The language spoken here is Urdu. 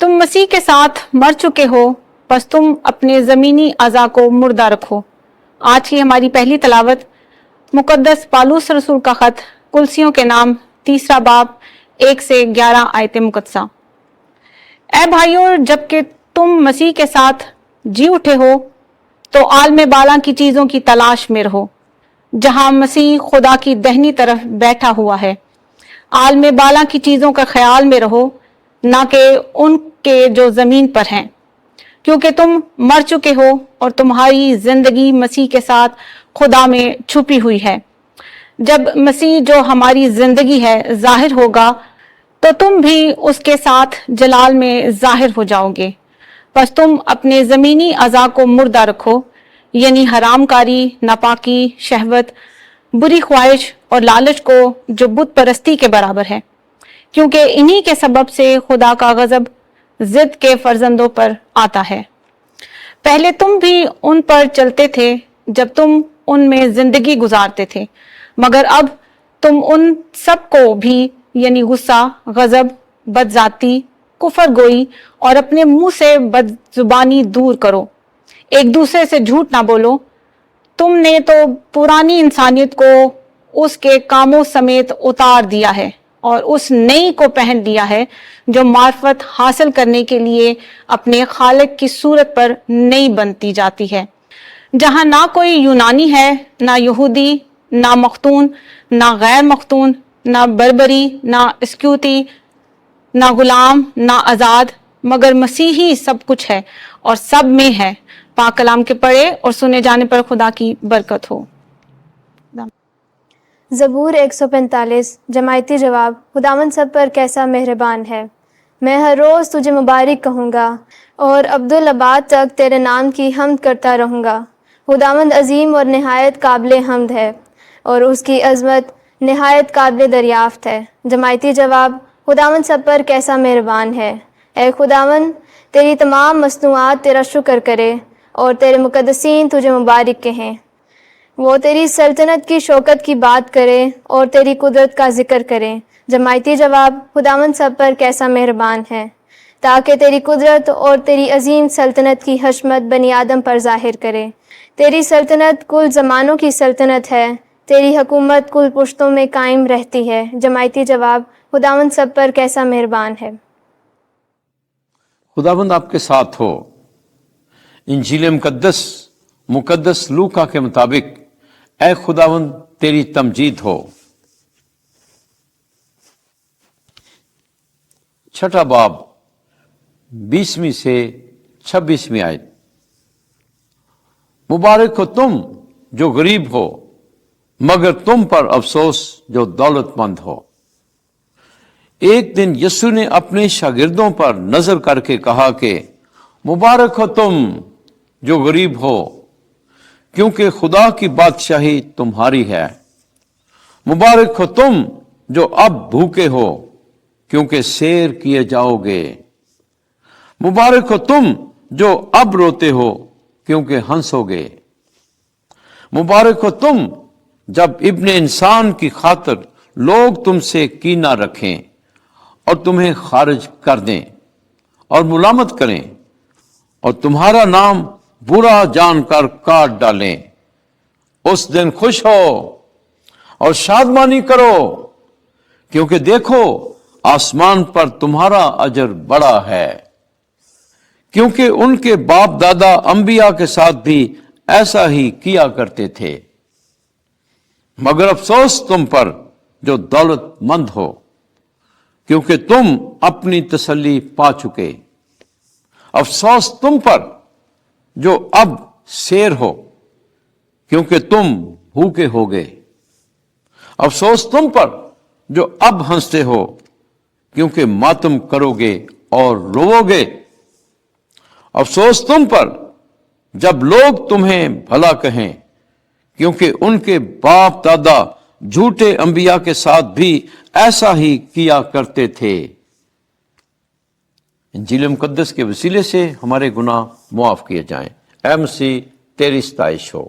تم مسیح کے ساتھ مر چکے ہو، بس تم اپنے زمینی اعضاء کو مردہ رکھو۔ آج کی ہماری پہلی تلاوت مقدس پالوس رسول کا خط کلسیوں کے نام 3 باب 1 سے 11 آیت مقدسہ۔ اے بھائیو، جبکہ تم مسیح کے ساتھ جی اٹھے ہو تو عالم بالا کی چیزوں کی تلاش میں رہو، جہاں مسیح خدا کی دہنی طرف بیٹھا ہوا ہے۔ عالم بالا کی چیزوں کا خیال میں رہو، نہ کہ ان کے جو زمین پر ہیں، کیونکہ تم مر چکے ہو اور تمہاری زندگی مسیح کے ساتھ خدا میں چھپی ہوئی ہے۔ جب مسیح جو ہماری زندگی ہے ظاہر ہوگا تو تم بھی اس کے ساتھ جلال میں ظاہر ہو جاؤ گے۔ بس تم اپنے زمینی اعضاء کو مردہ رکھو، یعنی حرام کاری، ناپاکی، شہوت، بری خواہش اور لالچ کو، جو بت پرستی کے برابر ہے، کیونکہ انہی کے سبب سے خدا کا غضب ضد کے فرزندوں پر آتا ہے۔ پہلے تم بھی ان پر چلتے تھے جب تم ان میں زندگی گزارتے تھے، مگر اب تم ان سب کو بھی، یعنی غصہ، غضب، بدذاتی، کفر گوئی اور اپنے منہ سے بد زبانی دور کرو۔ ایک دوسرے سے جھوٹ نہ بولو۔ تم نے تو پرانی انسانیت کو اس کے کاموں سمیت اتار دیا ہے اور اس نئی کو پہن لیا ہے، جو معرفت حاصل کرنے کے لیے اپنے خالق کی صورت پر نئی بنتی جاتی ہے، جہاں نہ کوئی یونانی ہے، نہ یہودی، نہ مختون، نہ غیر مختون، نہ بربری، نہ اسکیوتی، نہ غلام، نہ آزاد، مگر مسیحی سب کچھ ہے اور سب میں ہے۔ پاک کلام کے پڑھے اور سنے جانے پر خدا کی برکت ہو۔ زبور 145 جماعتی جواب۔ خداوند سب پر کیسا مہربان ہے، میں ہر روز تجھے مبارک کہوں گا اور عبدالآباد تک تیرے نام کی حمد کرتا رہوں گا۔ خداوند عظیم اور نہایت قابل حمد ہے اور اس کی عظمت نہایت قابل دریافت ہے۔ جماعتی جواب۔ خداوند سب پر کیسا مہربان ہے۔ اے خداوند، تیری تمام مصنوعات تیرا شکر کرے اور تیرے مقدسین تجھے مبارک کہیں۔ وہ تیری سلطنت کی شوکت کی بات کرے اور تیری قدرت کا ذکر کریں۔ جماعتی جواب۔ خداوند سب پر کیسا مہربان ہے، تاکہ تیری قدرت اور تیری عظیم سلطنت کی حشمت بنی آدم پر ظاہر کرے۔ تیری سلطنت کل زمانوں کی سلطنت ہے، تیری حکومت کل پشتوں میں قائم رہتی ہے۔ جماعتی جواب۔ خداوند سب پر کیسا مہربان ہے۔ خداوند آپ کے ساتھ ہو۔ انجیل مقدس لوکا کے مطابق اے خداوند تیری تمجید ہو۔ 6 باب 20 سے 26 آیت۔ مبارک ہو تم جو غریب ہو، مگر تم پر افسوس جو دولت مند ہو۔ ایک دن یسوع نے اپنے شاگردوں پر نظر کر کے کہا کہ مبارک ہو تم جو غریب ہو، کیونکہ خدا کی بادشاہی تمہاری ہے۔ مبارک ہو تم جو اب بھوکے ہو، کیونکہ سیر کیے جاؤ گے۔ مبارک ہو تم جو اب روتے ہو، کیونکہ ہنسو گے۔ مبارک ہو تم جب ابن انسان کی خاطر لوگ تم سے کینہ رکھیں اور تمہیں خارج کر دیں اور ملامت کریں اور تمہارا نام برا جان کر کاٹ ڈالیں۔ اس دن خوش ہو اور شادمانی کرو، کیونکہ دیکھو آسمان پر تمہارا اجر بڑا ہے، کیونکہ ان کے باپ دادا انبیاء کے ساتھ بھی ایسا ہی کیا کرتے تھے۔ مگر افسوس تم پر جو دولت مند ہو، کیونکہ تم اپنی تسلی پا چکے۔ افسوس تم پر جو اب سیر ہو، کیونکہ تم بھوکے ہو گئے۔ افسوس تم پر جو اب ہنستے ہو، کیونکہ ماتم کرو گے اور روو گے۔ افسوس تم پر جب لوگ تمہیں بھلا کہیں، کیونکہ ان کے باپ دادا جھوٹے انبیاء کے ساتھ بھی ایسا ہی کیا کرتے تھے۔ انجیل مقدس کے وسیلے سے ہمارے گناہ معاف کیے جائیں۔ اے مسیح تیری ستائش ہو۔